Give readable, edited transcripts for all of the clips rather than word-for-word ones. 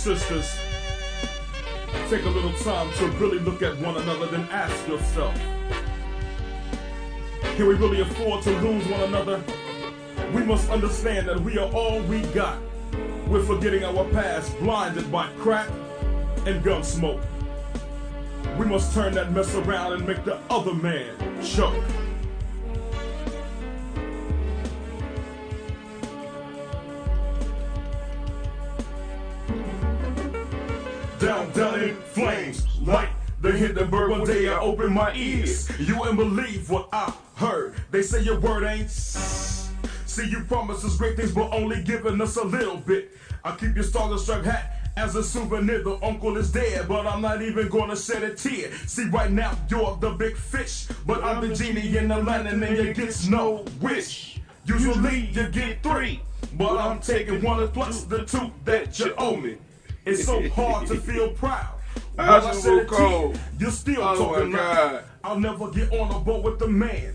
sisters, take a little time to really look at one another, then ask yourself, can we really afford to lose one another? We must understand that we are all we got. We're forgetting our past, blinded by crack and gun smoke. We must turn that mess around and make the other man choke. Down in flames, like the Hindenburg. One day I opened my ears. You wouldn't believe what I heard. They say your word ain't. See, you promised us great things, but only giving us a little bit. I'll keep your Star Striped hat as a souvenir. The uncle is dead, but I'm not even gonna shed a tear. See, right now you're the big fish, but I'm the genie in the lantern, and you get no wish. Usually you get 3, but I'm taking 1 plus the 2 that you owe me. It's so hard to feel proud. When I said it to you, you're still talking loud. I'll never get on a boat with the man,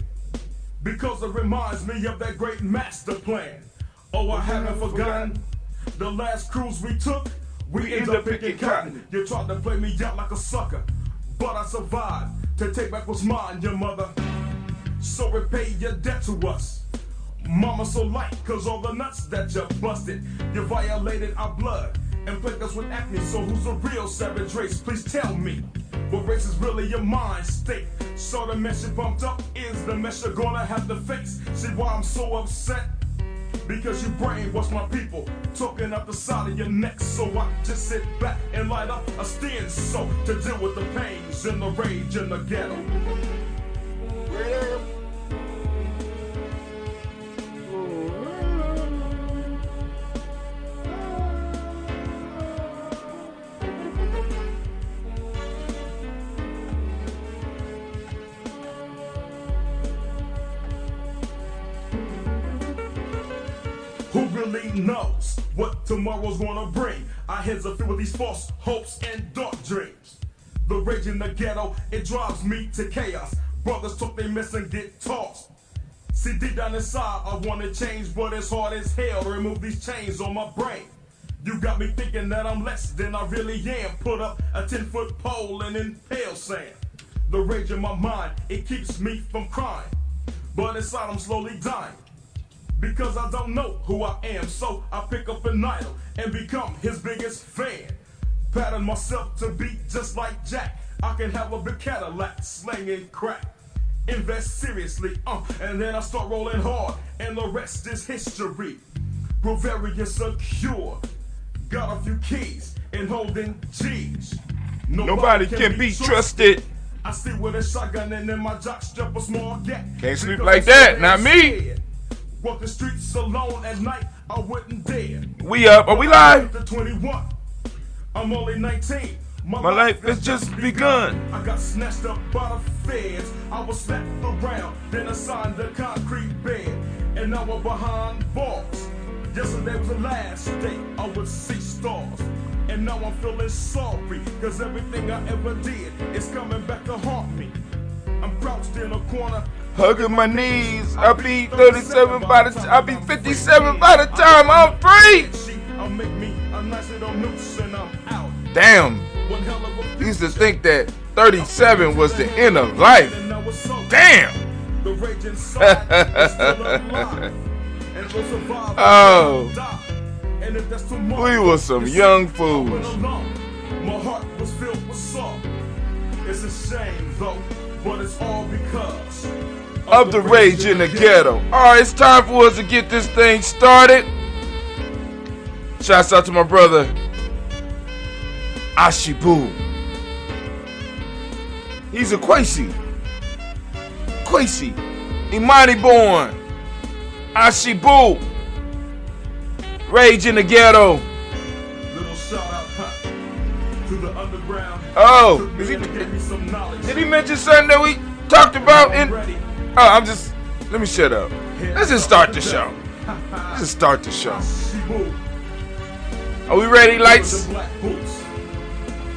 because it reminds me of that great master plan. Oh, I haven't forgotten the last cruise we took. We ended up picking cotton. You tried to play me out like a sucker, but I survived to take back what's mine, your mother. So repay your debt to us. Mama so light, cause all the nuts that you busted, you violated our blood and plagued us with acne. So who's the real savage race? Please tell me, what race is really your mind state? So the mess you bumped up is the mess you're gonna have to face. See why I'm so upset? Because you brainwashed my people, talking up the side of your neck. So I just sit back and light up a steam so to deal with the pains and the rage in the ghetto. Who really knows what tomorrow's gonna bring? Our heads are filled with these false hopes and dark dreams. The rage in the ghetto, it drives me to chaos. Brothers talk they mess and get tossed. See, deep down inside, I wanna change, but it's hard as hell to remove these chains on my brain. You got me thinking that I'm less than I really am. Put up a 10-foot pole and impale sand. The rage in my mind, it keeps me from crying, but inside I'm slowly dying. Because I don't know who I am, so I pick up an idol and become his biggest fan. Pattern myself to be just like Jack. I can have a big Cadillac, slanging crack. Invest seriously, and then I start rolling hard, and the rest is history. Grow very secure, got a few keys, and holding G's. Nobody can be trusted. I see with a shotgun and in my jock strap a small gap. Can't sleep like that, not me. Walk the streets alone at night, I wouldn't dare. We up, are we live? 21. I'm only 19. My life has just begun. I got snatched up by the feds. I was slapped around, then assigned a concrete bed. And now I'm behind bars. Yesterday was the last day I would see stars. And now I'm feeling sorry, cause everything I ever did is coming back to haunt me. I'm crouched in a corner, hugging my knees. I'll be 37 by the I'll be 57 by the time I'm free. I'll make me a nice little noose and I'm out. Damn. Used to think that 37 was the end of life. Damn. Oh. We were some young fools. My heart was filled with sorrow. It's a shame though, but it's all because of the rage in the ghetto. Alright, it's time for us to get this thing started. Shouts out to my brother Ashibu. He's a Kwesi. Imani born. Ashibu. Rage in the ghetto. Little shout out to the underground. Oh, did he mention something that we talked about in? Oh, let me shut up. Let's just start the show. Are we ready, lights?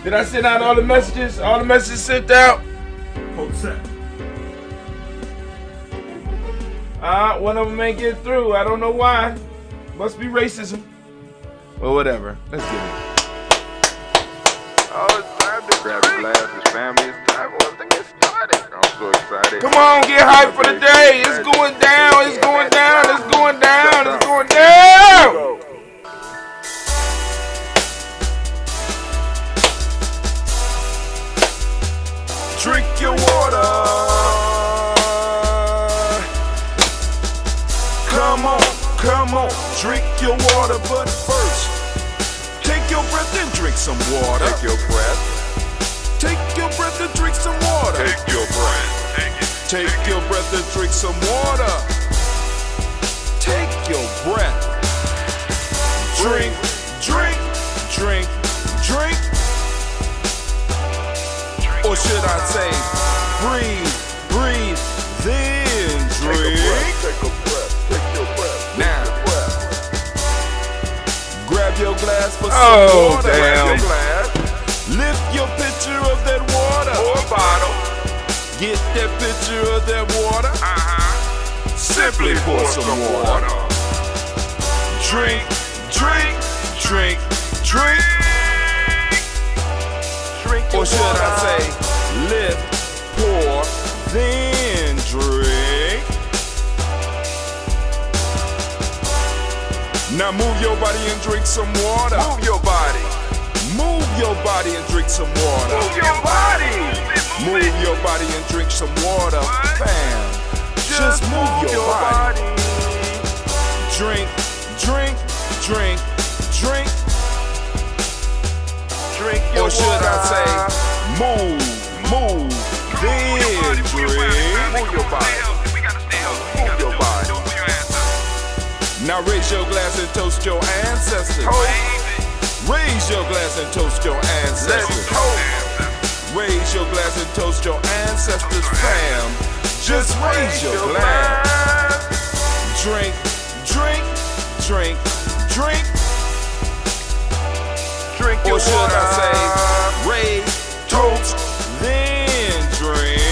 Did I send out all the messages? All the messages sent out? One of them ain't get through. I don't know why. Must be racism. Well, whatever. Let's get it. it's time to grab your glasses, family. It's time for us to get started. I'm so excited. Come on, get hyped for the day. It's going down. It's going down. It's going down. It's going down. Drink your water. Come on, drink your water. But first, take your breath and drink some water. Take your breath. Take your breath and drink some water. Take your breath. Take your breath and drink some water. Take your breath. Drink, drink, drink, drink. Or should I say, breathe, breathe, then drink. Take a breath. Take your breath. Now, grab your glass for some Oh, water. damn. Grab your glass Lift your pitcher of that water. or bottle. Get that pitcher of that water. Simply pour some water. Drink, drink, drink, drink. Drink your Or should water. I say, lift, pour, then drink. Now move your body and drink some water. Move your body. Move your body and drink some water. Move your body. Move your body and drink some water. Bam. Just move your body. Drink, drink, drink, drink. Drink your Or should water. I say, move, then drink. Move your body. Move your body. Now raise your glass and toast your ancestors. Raise your glass and toast your Let's ancestors. toast. Raise your glass and toast your ancestors, fam. Just raise your glass. Drink, drink, drink, drink. Drink your Or should water. I say, raise, toast, then drink.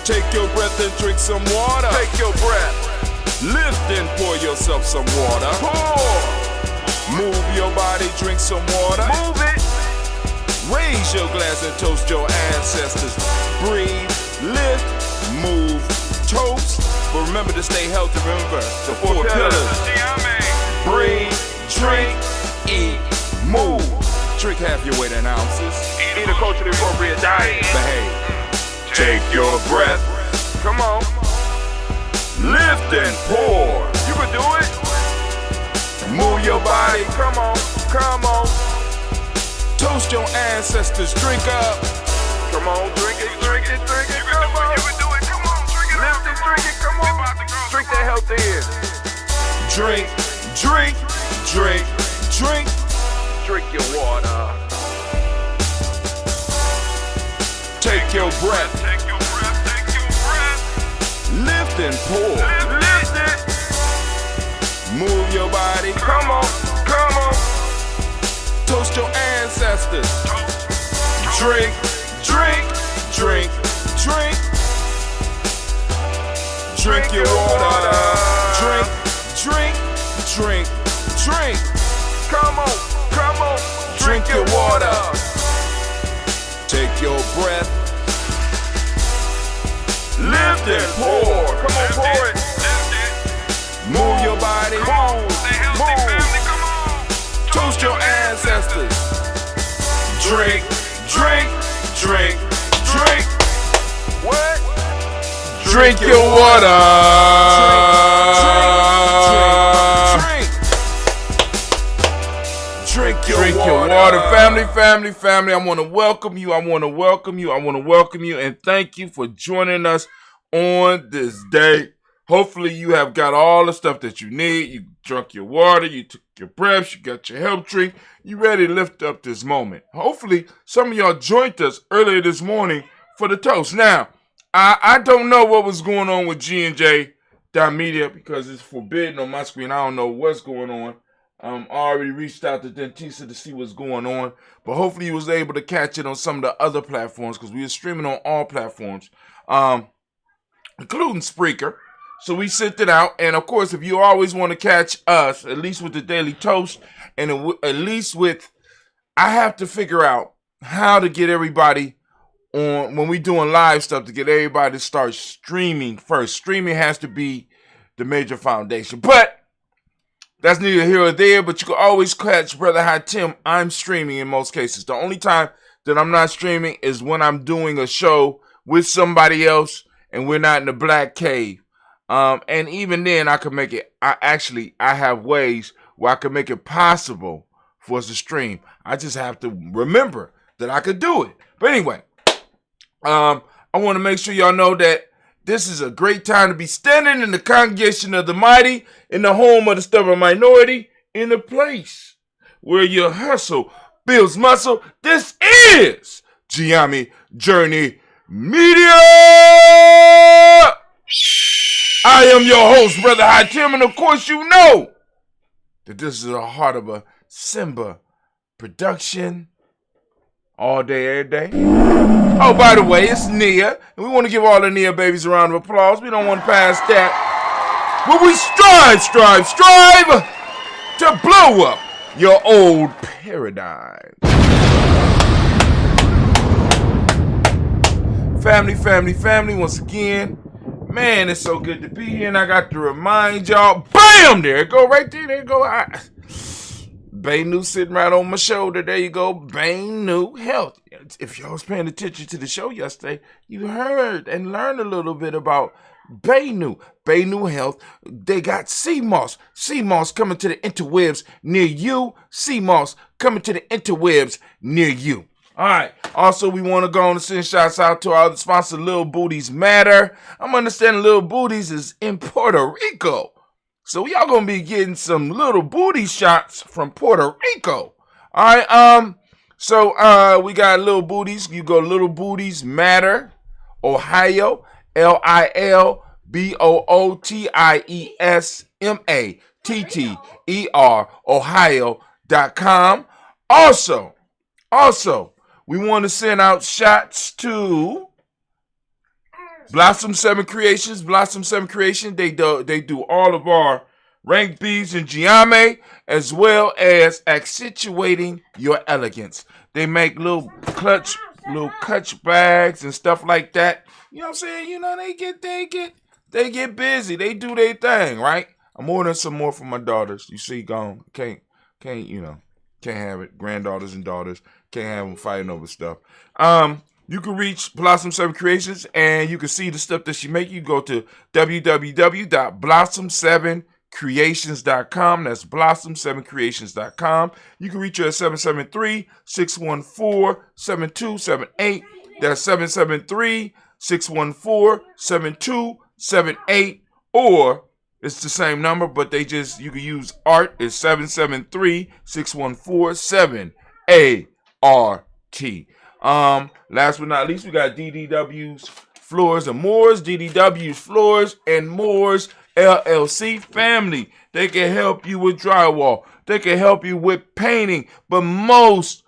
Take your breath and drink some water. Take your breath. Lift and pour yourself some water. Pour. Move your body, drink some water. Move it. Raise your glass and toast your ancestors. Breathe, lift, move, toast. But remember to stay healthy. Remember the four pillars. Breathe, drink, eat, move. Drink half your weight in ounces. Eat a culturally appropriate diet. Behave. Take your breath. Come on. Lift and pour. You can do it. Move your body. Come on. Come on. Toast your ancestors. Drink up. Come on. Drink it. Drink it. Drink it. Come on. You can do it. Come on. Drink it. Lift it. Drink it. Come on. Drink that health in. Drink, drink, drink, drink. Drink your water. Take your breath. Take your breath. Take your breath. Lift and pour. Lift it. Move your body. Come on. Come on. Toast your ancestors. Drink, drink, drink, drink. Drink your water. Drink, drink, drink, drink. Come on. Come on. Drink your water. Take your breath. Lift and pour. Come on. Pour it. Move your body. Move. Toast your ancestors. Drink, drink, drink, drink. What? Drink your water. Drink your Drink your water. Family. I want to welcome you. And thank you for joining us on this day. Hopefully you have got all the stuff that you need. You drunk your water, you took your breaths, you got your help tree. You ready to lift up this moment. Hopefully some of y'all joined us earlier this morning for the toast. Now, I don't know what was going on with Gye-Nyame because it's forbidden on my screen. I don't know what's going on. I already reached out to Dentista to see what's going on, but hopefully he was able to catch it on some of the other platforms because we are streaming on all platforms, including Spreaker. So we sent it out. And, of course, if you always want to catch us, at least with the Daily Toast, and at least with, I have to figure out how to get everybody on, when we doing live stuff, to get everybody to start streaming first. Streaming has to be the major foundation. But that's neither here or there, but you can always catch Brother High Tim. I'm streaming in most cases. The only time that I'm not streaming is when I'm doing a show with somebody else and we're not in the black cave. And even then, I can make it. I have ways where I can make it possible for us to stream. I just have to remember that I could do it. But anyway, I want to make sure y'all know that this is a great time to be standing in the congregation of the mighty, in the home of the stubborn minority, in a place where your hustle builds muscle. This is Gye-Nyame Journey Media. I am your host, Brother High Tim, and of course you know that this is the heart of a Simba production. All day, every day. Oh, by the way, it's Nia. And we want to give all the Nia babies a round of applause. We don't want to pass that. But we strive to blow up your old paradigm. Family, once again. Man, it's so good to be here. And I got to remind y'all, bam, there it go, right there, Gye-Nyame sitting right on my shoulder. There you go. Gye-Nyame Health. If y'all was paying attention to the show yesterday, you heard and learned a little bit about Gye-Nyame. Gye-Nyame Health. They got sea moss. Sea moss coming to the interwebs near you. Sea moss coming to the interwebs near you. All right. Also, we want to go on and send shouts out to our other sponsor, Little Booties Matter. I'm understanding Little Booties is in Puerto Rico. So y'all gonna be getting some little booty shots from Puerto Rico. All right. So we got Little Booties. You go Little Booties Matter, Ohio, LilBootiesMatter, Ohio.com. Also, we want to send out shots to Blossom 7 Creations. Blossom 7 Creation, they do all of our ranked beads in Gye-Nyame, as well as accentuating your elegance. They make little clutch bags and stuff like that. You know what I'm saying? You know, they get busy. They do their thing, right? I'm ordering some more for my daughters. You see, can't have it. Granddaughters and daughters can't have them fighting over stuff. You can reach Blossom 7 Creations and you can see the stuff that she make. You go to www.blossom7creations.com. That's blossom7creations.com. You can reach her at 773-614-7278. That's 773-614-7278. Or it's the same number, but you can use ART. It's 773-614-7ART. Last but not least, we got DDW's Floors and Moors. DDW's Floors and Moors LLC family. They can help you with drywall. They can help you with painting. But most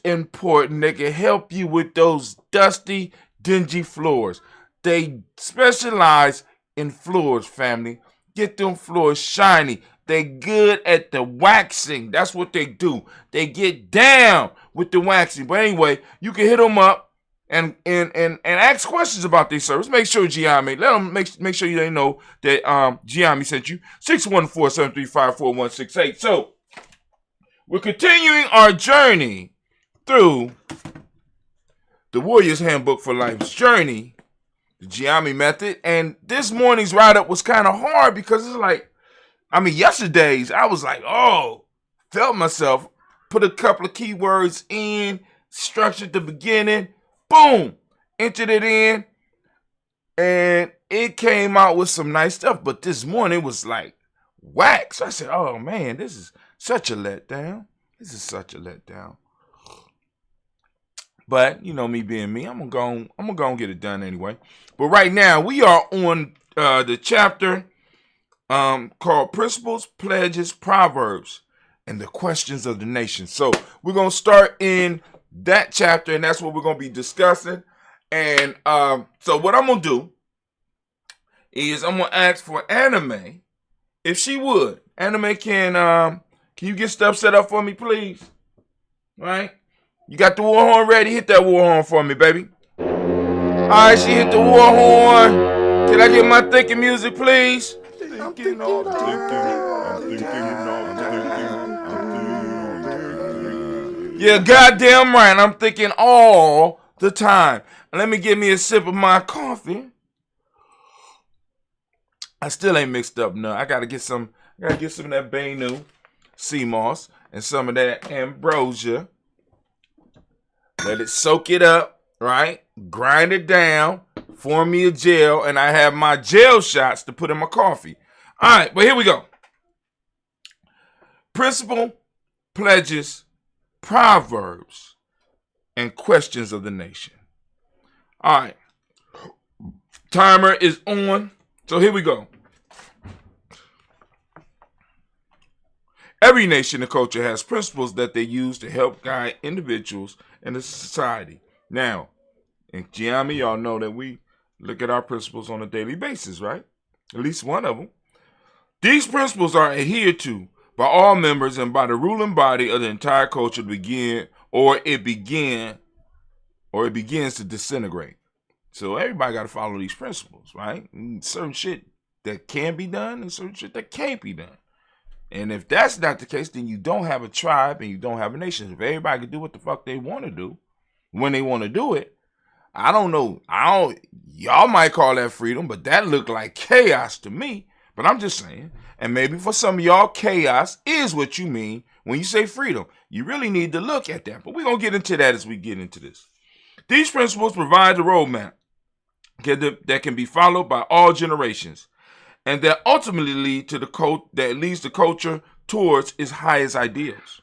important, they can help you with those dusty, dingy floors. They specialize in floors, family. Get them floors shiny. They good at the waxing. That's what they do. They get down with the waxing. But anyway, you can hit them up and ask questions about their service. Make sure Gye-Nyame, let them make sure they know that Gye-Nyame sent you. 614-735-4168. So we're continuing our journey through the Warrior's Handbook for Life's Journey, the Gye-Nyame method. And this morning's write-up was kind of hard because it's like, yesterday's, I was like, felt myself, put a couple of keywords in, structured the beginning, boom, entered it in, and it came out with some nice stuff. But this morning, it was like wax. I said, oh, man, this is such a letdown. But, you know, me being me, I'm gonna go and get it done anyway. But right now, we are on the chapter called Principles, Pledges, Proverbs, and the Questions of the Nation. So we're going to start in that chapter, and that's what we're going to be discussing. And so what I'm going to do is I'm gonna ask for Anime, if she would. Anime, can you get stuff set up for me, please? Right? You got the war horn ready? Hit that war horn for me, baby. Alright, she hit the war horn. Can I get my thinking music, please? Yeah, goddamn right. I'm thinking all the time. Let me give me a sip of my coffee. I still ain't mixed up none. I gotta get some of that Benu, sea moss, and some of that ambrosia. Let it soak it up, right? Grind it down, form me a gel, and I have my gel shots to put in my coffee. All right, but here we go. Principle, pledges, proverbs, and questions of the nation. All right. Timer is on. So here we go. Every nation and culture has principles that they use to help guide individuals and the society. Now, in Gye-Nyame, y'all know that we look at our principles on a daily basis, right? At least one of them. These principles are adhered to by all members and by the ruling body of the entire culture it begins to disintegrate. So everybody got to follow these principles, right? And certain shit that can be done and certain shit that can't be done. And if that's not the case, then you don't have a tribe and you don't have a nation. If everybody can do what the fuck they want to do when they want to do it, I don't know. Y'all might call that freedom, but that looked like chaos to me. But I'm just saying, and maybe for some of y'all, chaos is what you mean when you say freedom. You really need to look at that. But we're going to get into that as we get into this. These principles provide the roadmap that can be followed by all generations, and that ultimately leads the culture towards its highest ideals.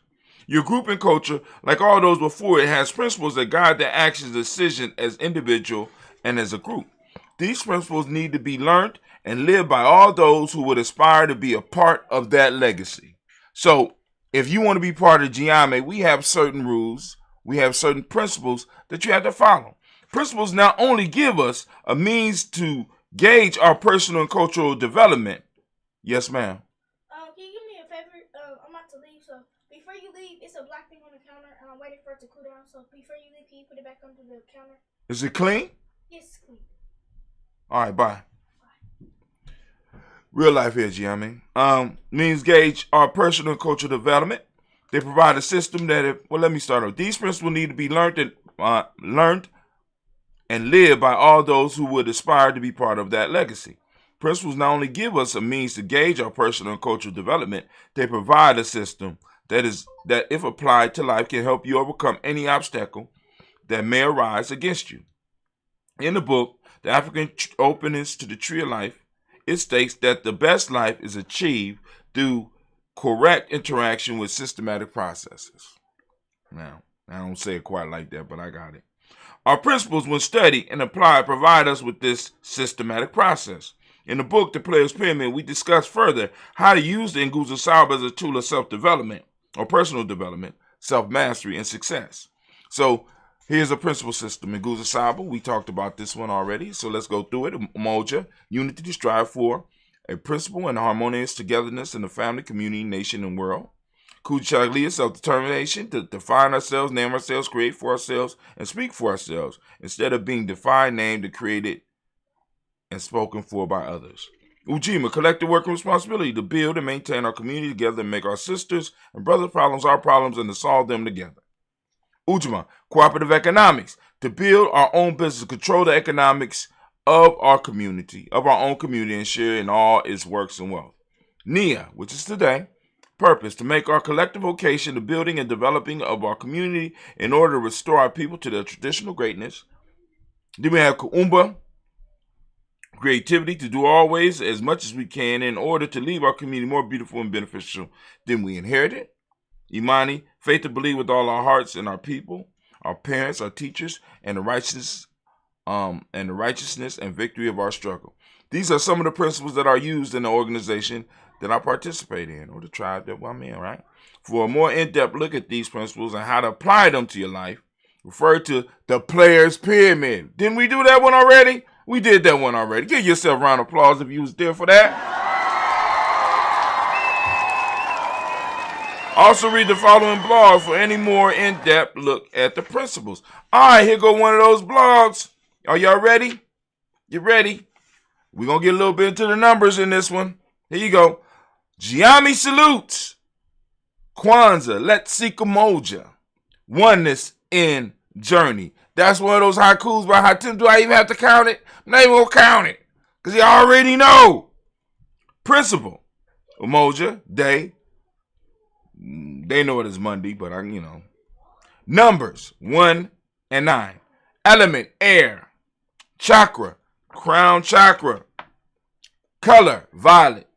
Your group and culture, like all those before it, has principles that guide their actions and decisions as individual and as a group. These principles need to be learned and lived by all those who would aspire to be a part of that legacy. So, if you want to be part of Gye-Nyame, we have certain rules, we have certain principles that you have to follow. Principles not only give us a means to gauge our personal and cultural development. Yes, ma'am. Can you do me a favor? I'm about to leave, so before you leave, it's a black thing on the counter, and I'm waiting for it to cool down. So before you leave, can you put it back under the counter? Is it clean? Yes, it's clean. All right, bye. Real life here, Gye-Nyame. Means gauge our personal and cultural development. They provide a system that, let me start off. These principles need to be learned and lived by all those who would aspire to be part of that legacy. Principles not only give us a means to gauge our personal and cultural development, they provide a system that if applied to life can help you overcome any obstacle that may arise against you. In the book, The African Openness to the Tree of Life, it states that the best life is achieved through correct interaction with systematic processes. Now, I don't say it quite like that, but I got it. Our principles, when studied and applied, provide us with this systematic process. In the book, The Player's Pyramid, we discuss further how to use the Nguzo Saba as a tool of self-development or personal development, self-mastery, and success. So here's a principle system. In Nguzo Saba, we talked about this one already, so let's go through it. Umoja, unity to strive for, a principle and harmonious togetherness in the family, community, nation, and world. Kuchaglia, self-determination, to define ourselves, name ourselves, create for ourselves, and speak for ourselves, instead of being defined, named, and created, and spoken for by others. Ujima, collective work and responsibility to build and maintain our community together and make our sisters and brothers' problems our problems and to solve them together. Ujima, cooperative economics, to build our own business, control the economics of our community, and share in all its works and wealth. Nia, which is today, purpose, to make our collective vocation the building and developing of our community in order to restore our people to their traditional greatness. Then we have Kuumba, creativity, to do always as much as we can in order to leave our community more beautiful and beneficial than we inherited. Imani, faith to believe with all our hearts in our people, our parents, our teachers, and the righteousness and victory of our struggle. These are some of the principles that are used in the organization that I participate in, or the tribe that I'm in, right? For a more in-depth look at these principles and how to apply them to your life, refer to the Player's Pyramid. Didn't we do that one already? We did that one already. Give yourself a round of applause if you was there for that. Also read the following blog for any more in-depth look at the principles. All right, here go one of those blogs. Are y'all ready? You ready? We're going to get a little bit into the numbers in this one. Here you go. Gye-Nyame salutes. Kwanzaa, let's seek a moja. Oneness in journey. That's one of those haikus by Hatim. Do I even have to count it? I'm not even going to count it. Because you already know. Principle. Umoja, day. They know it is Monday, but Numbers, 1 and 9. Element, air. Chakra, crown chakra. Color, violet.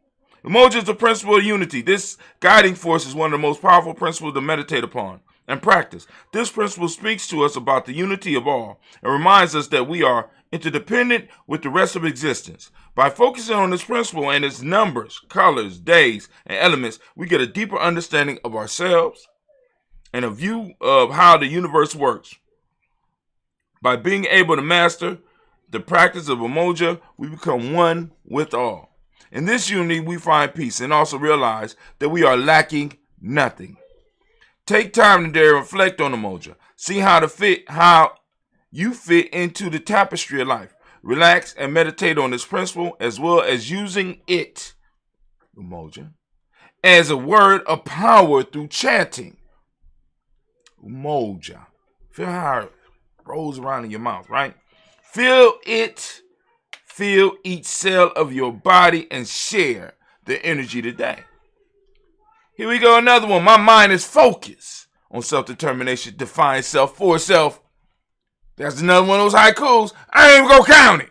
Umoja is the principle of unity. This guiding force is one of the most powerful principles to meditate upon and practice. This principle speaks to us about the unity of all and reminds us that we are interdependent with the rest of existence. By focusing on this principle and its numbers, colors, days, and elements, we get a deeper understanding of ourselves and a view of how the universe works. By being able to master the practice of Umoja, we become one with all. In this unity, we find peace and also realize that we are lacking nothing. Take time today to reflect on Umoja. See how you fit into the tapestry of life. Relax and meditate on this principle as well as using it, Umoja, as a word of power through chanting. Umoja. Feel how it rolls around in your mouth, right? Feel it. Feel each cell of your body and share the energy today. Here we go, another one. My mind is focused on self-determination, define self for self. That's another one of those haikus. I ain't even gonna count it.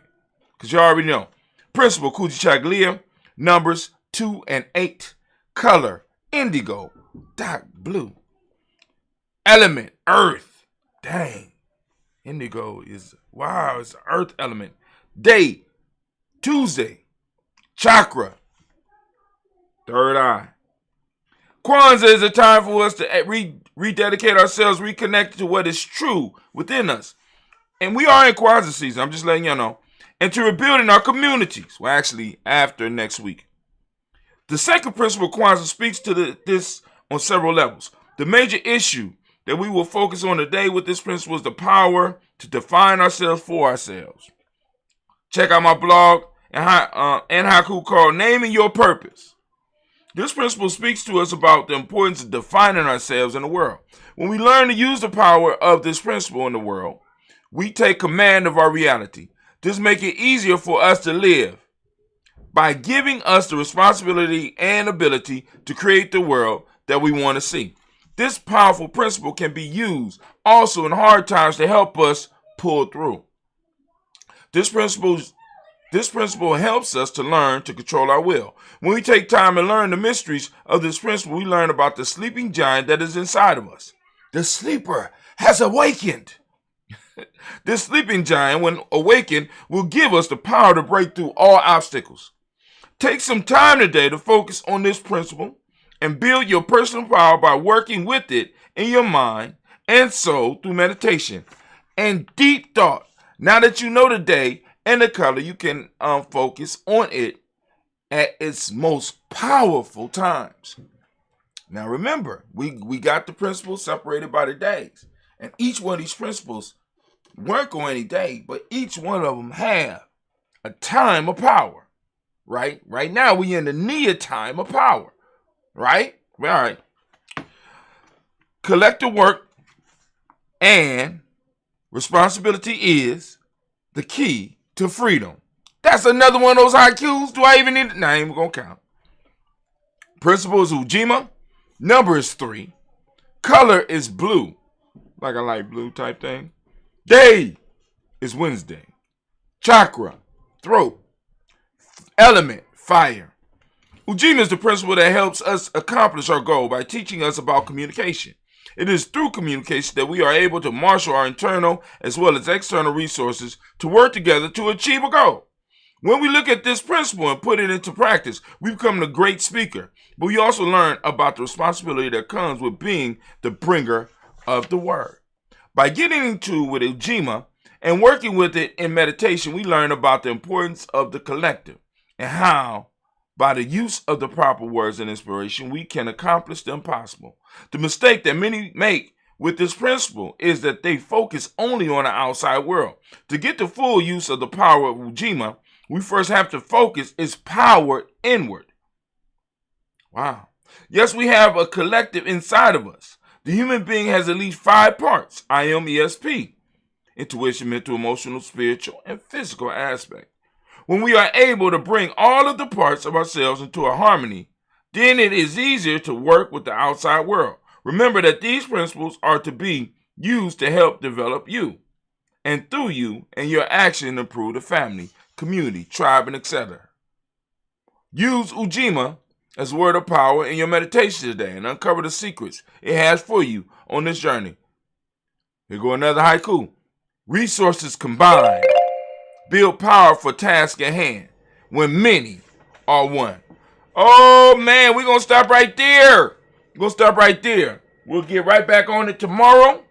Because you already know. Principle, Kujichaglia. Numbers, 2 and 8. Color, indigo, dark blue. Element, earth. Dang. Indigo is, wow, it's an earth element. Day, Tuesday. Chakra, third eye. Kwanzaa is a time for us to rededicate ourselves, reconnect to what is true within us. And we are in Kwanzaa season, I'm just letting you know. And to rebuilding our communities. Well, actually, after next week. The second principle of Kwanzaa speaks to this on several levels. The major issue that we will focus on today with this principle is the power to define ourselves for ourselves. Check out my blog and haiku called Naming Your Purpose. This principle speaks to us about the importance of defining ourselves in the world. When we learn to use the power of this principle in the world, we take command of our reality. This makes it easier for us to live by giving us the responsibility and ability to create the world that we want to see. This powerful principle can be used also in hard times to help us pull through. This principle helps us to learn to control our will. When we take time and learn the mysteries of this principle, we learn about the sleeping giant that is inside of us. The sleeper has awakened. This sleeping giant, when awakened, will give us the power to break through all obstacles. Take some time today to focus on this principle and build your personal power by working with it in your mind and soul through meditation and deep thought. Now that you know the day and the color, you can focus on it at its most powerful times. Now remember, we got the principles separated by the days. And each one of these principles weren't on any day, but each one of them have a time of power, right? Right now, we in the near time of power, right? All right. Collective work and responsibility is the key to freedom. That's another one of those haikus. Do I even need it? Nah, I ain't even gonna count. Principle is Ujima. Number is 3. Color is blue. Like a light blue type thing. Day is Wednesday. Chakra, throat. Element, fire. Ujima is the principle that helps us accomplish our goal by teaching us about communication. It is through communication that we are able to marshal our internal as well as external resources to work together to achieve a goal. When we look at this principle and put it into practice, we become a great speaker, but we also learn about the responsibility that comes with being the bringer of the word. By getting into with Ujima And working with it in meditation, we learn about the importance of the collective and how, by the use of the proper words and inspiration, we can accomplish the impossible. The mistake that many make with this principle is that they focus only on the outside world. To get the full use of the power of Gye-Nyame, we first have to focus its power inward. Wow. Yes, we have a collective inside of us. The human being has at least 5 parts, IMESP, intuition, mental, emotional, spiritual, and physical aspect. When we are able to bring all of the parts of ourselves into a harmony, then it is easier to work with the outside world. Remember that these principles are to be used to help develop you, and through you and your action improve the family, community, tribe, and etc. Use Gye-Nyame as a word of power in your meditation today and uncover the secrets it has for you on this journey. Here go another haiku. Resources combined build power for task at hand when many are one. Oh man, we're going to stop right there. We're going to stop right there. We'll get right back on it tomorrow.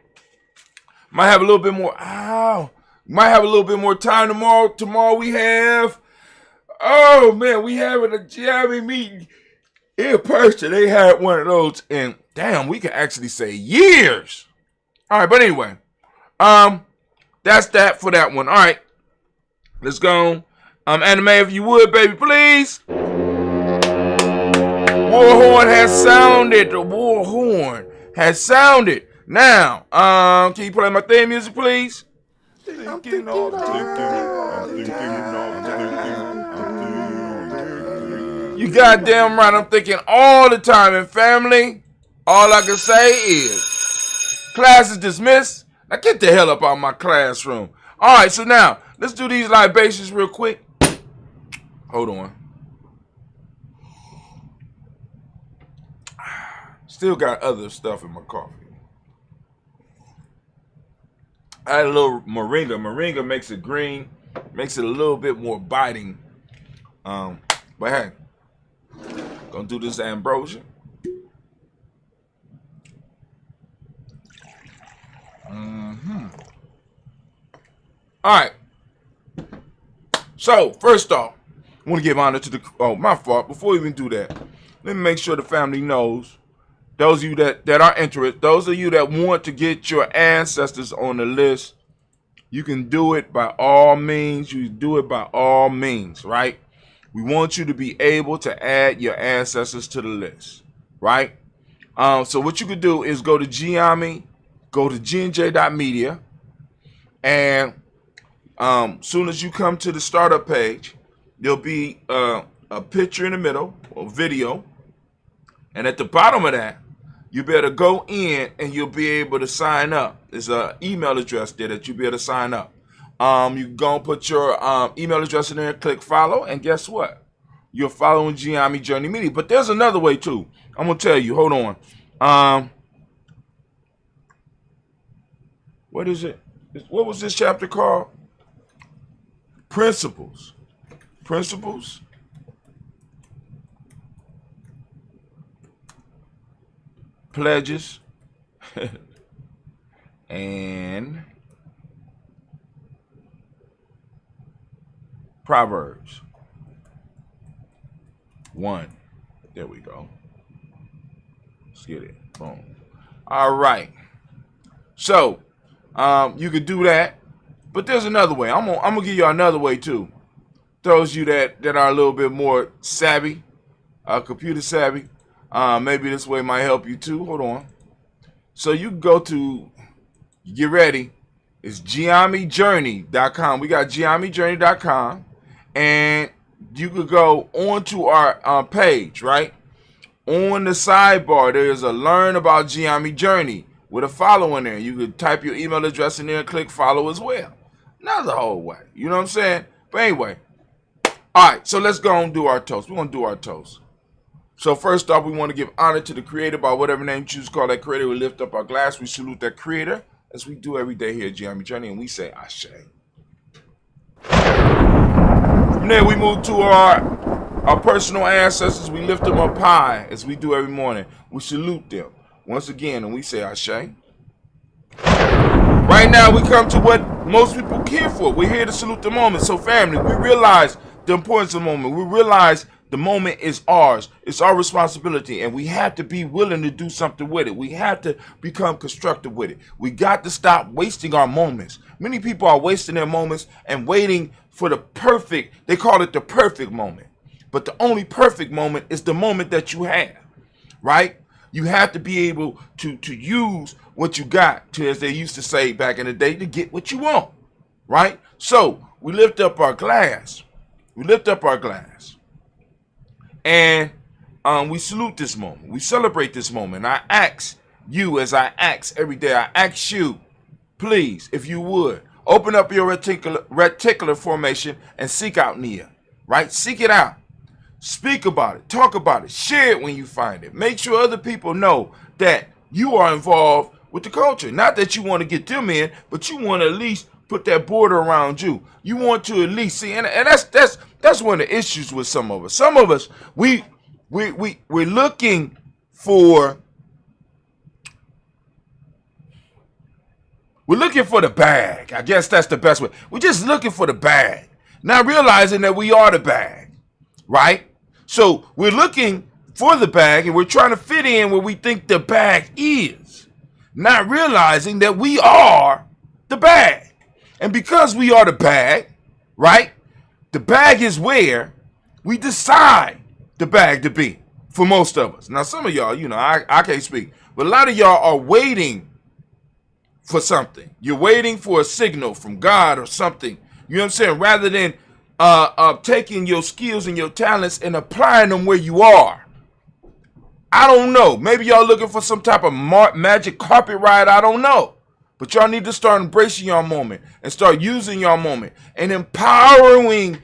Might have a little bit more. Might have a little bit more time tomorrow. Tomorrow we have, we having a Gye-Nyame meeting in person. They had one of those, and damn, we can actually say years. All right, but anyway, that's that for that one. All right, let's go. Anime, if you would, baby, please. War horn has sounded. The war horn has sounded. Now, can you play my theme music, please? You goddamn right, I'm thinking all the time. And family, all I can say is, class is dismissed. Now get the hell up out of my classroom. All right, so now, let's do these libations real quick. Hold on. Still got other stuff in my coffee. I had a little moringa. Moringa makes it green, makes it a little bit more biting. But hey, gonna do this ambrosia. All right. So first off, I want to give honor to the. Oh, my fault. Before we even do that, let me make sure the family knows. Those of you that are interested, those of you that want to get your ancestors on the list, you can do it by all means. You do it by all means, right? We want you to be able to add your ancestors to the list, right? So what you could do is go to Gye-Nyame, go to gnj.media, and soon as you come to the startup page, there'll be a picture in the middle, or video, and at the bottom of that, you better go in and you'll be able to sign up. There's an email address there that you'll be able to sign up. You can go and put your email address in there, click follow, and guess what? You're following Gye-Nyame Journey Media. But there's another way too. I'm going to tell you. Hold on. What is it? What was this chapter called? Principles. Principles. Pledges. And Proverbs 1. There we go. Let's get it. Boom. All right. So, you could do that, but there's another way. I'm gonna give you another way too. Those of you that are a little bit more savvy, computer savvy, maybe this way might help you too. Hold on. So you can go to, get ready, it's Gye-NyameJourney.com. We got Gye-NyameJourney.com, and you could go onto our page, right? On the sidebar, there's a learn about Gye-Nyame Journey with a follow in there. You could type your email address in there and click follow as well. Not the whole way. You know what I'm saying? But anyway. All right, so let's go and do our toast. We're going to do our toast. So first off, we want to give honor to the Creator by whatever name you choose to call that Creator. We lift up our glass. We salute that Creator as we do every day here at Gye-Nyame Journey, and we say Ashe. From there, we move to our personal ancestors. We lift them up high as we do every morning. We salute them once again, and we say Ashe. Right now, we come to what most people care for it. We're here to salute the moment. So family, we realize the importance of the moment. We realize the moment is ours. It's our responsibility, and we have to be willing to do something with it. We have to become constructive with it. We got to stop wasting our moments. Many people are wasting their moments and waiting for the perfect, they call it the perfect moment. But the only perfect moment is the moment that you have, right? You have to be able to use what you got to, as they used to say back in the day, to get what you want, right? So we lift up our glass. We lift up our glass. And we salute this moment. We celebrate this moment. I ask you, as I ask every day, I ask you, please, if you would, open up your reticular formation and seek out Nia, right? Seek it out. Speak about it. Talk about it. Share it when you find it. Make sure other people know that you are involved with the culture. Not that you want to get them in, but you want to at least put that border around you. You want to at least see, and that's one of the issues with some of us. Some of us, we're looking for the bag. I guess that's the best way. We're just looking for the bag, not realizing that we are the bag, right? So we're looking for the bag, and we're trying to fit in where we think the bag is, not realizing that we are the bag. And because we are the bag, right? The bag is where we decide the bag to be for most of us. Now, some of y'all, I can't speak, but a lot of y'all are waiting for something. You're waiting for a signal from God or something. You know what I'm saying? Rather than taking your skills and your talents and applying them where you are. I don't know. Maybe y'all looking for some type of magic carpet ride. I don't know. But y'all need to start embracing your moment and start using your moment and empowering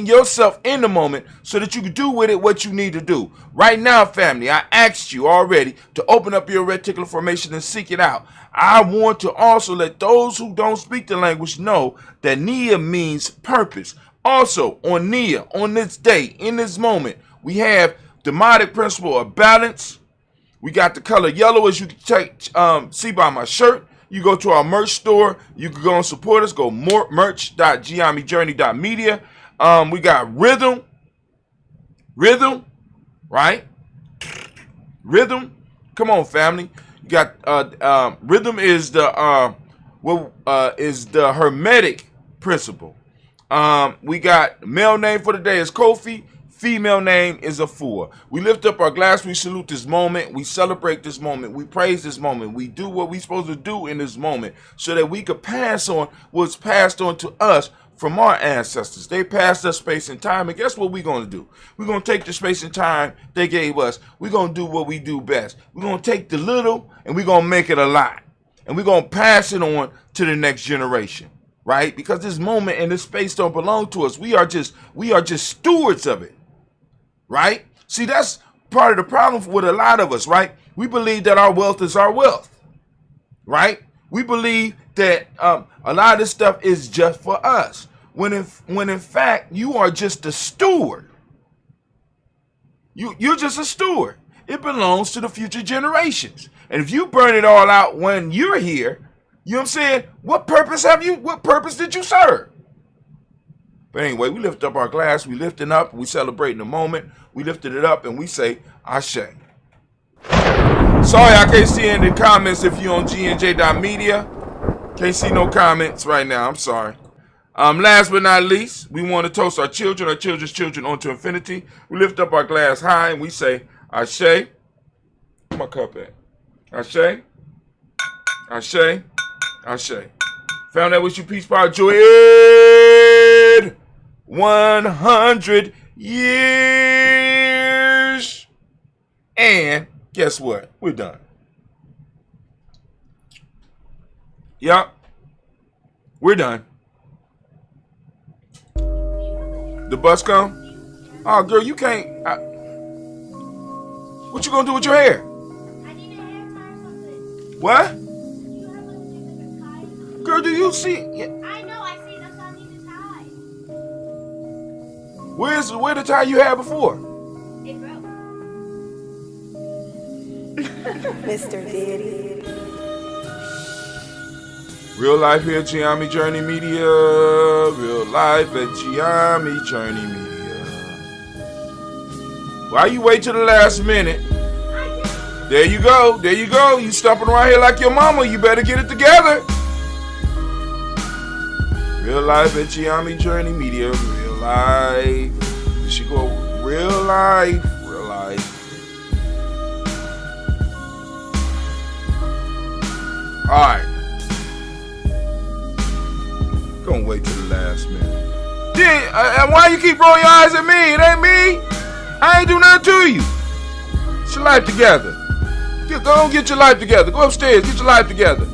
yourself in the moment so that you can do with it what you need to do. Right now, family, I asked you already to open up your reticular formation and seek it out. I want to also let those who don't speak the language know that Nia means purpose. Also, on Nia, on this day, in this moment, we have the demonic principle of balance. We got the color yellow, as you can see by my shirt. You go to our merch store. You can go and support us. Go merch.gye-nyame.media. We got rhythm, right? Rhythm. Come on, family. You got rhythm is the hermetic principle. We got male name for the day is Kofi. Female name is Afua. We lift up our glass. We salute this moment. We celebrate this moment. We praise this moment. We do what we're supposed to do in this moment so that we could pass on what's passed on to us from our ancestors. They passed us space and time, and guess what we're going to do? We're going to take the space and time they gave us. We're going to do what we do best. We're going to take the little and we're going to make it a lot. And we're going to pass it on to the next generation, right? Because this moment and this space don't belong to us. We are just stewards of it. Right? See, that's part of the problem with a lot of us, right? We believe that our wealth is our wealth, right? We believe that a lot of this stuff is just for us, when in fact you are just a steward. You're just a steward. It belongs to the future generations. And if you burn it all out when you're here, you know what I'm saying? What purpose did you serve? But anyway, we lift up our glass, we lifting up, we celebrating the moment, we lifted it up, and we say, Ashe. Sorry, I can't see any comments if you're on gnj.media. Can't see no comments right now, I'm sorry. Last but not least, we want to toast our children's children onto infinity. We lift up our glass high, and we say, Ashe. Where my cup at? Ashe. Ashe. Ashe. Found that with you, peace, power, joy. 100 years. And guess what? We're done. Yup. We're done. The bus come? Oh, girl, you can't. What you gonna do with your hair? I need a hair tie or something. What? Do you have like a different tie? Girl, do you see? Yeah. I know, I see. That's why I need a tie. Where the tie you had before? It broke. Mr. Diddy. Real life here at Gye-Nyame Journey Media. Real life at Gye-Nyame Journey Media. Why you wait till the last minute? There you go. There you go. You stumping around here like your mama. You better get it together. Real life at Gye-Nyame Journey Media. Real life. You should go real life. Real life. Alright. Gonna wait till the last minute. Then, why you keep rolling your eyes at me? It ain't me. I ain't do nothing to you. Get your life together. Go on, get your life together. Go upstairs. Get your life together.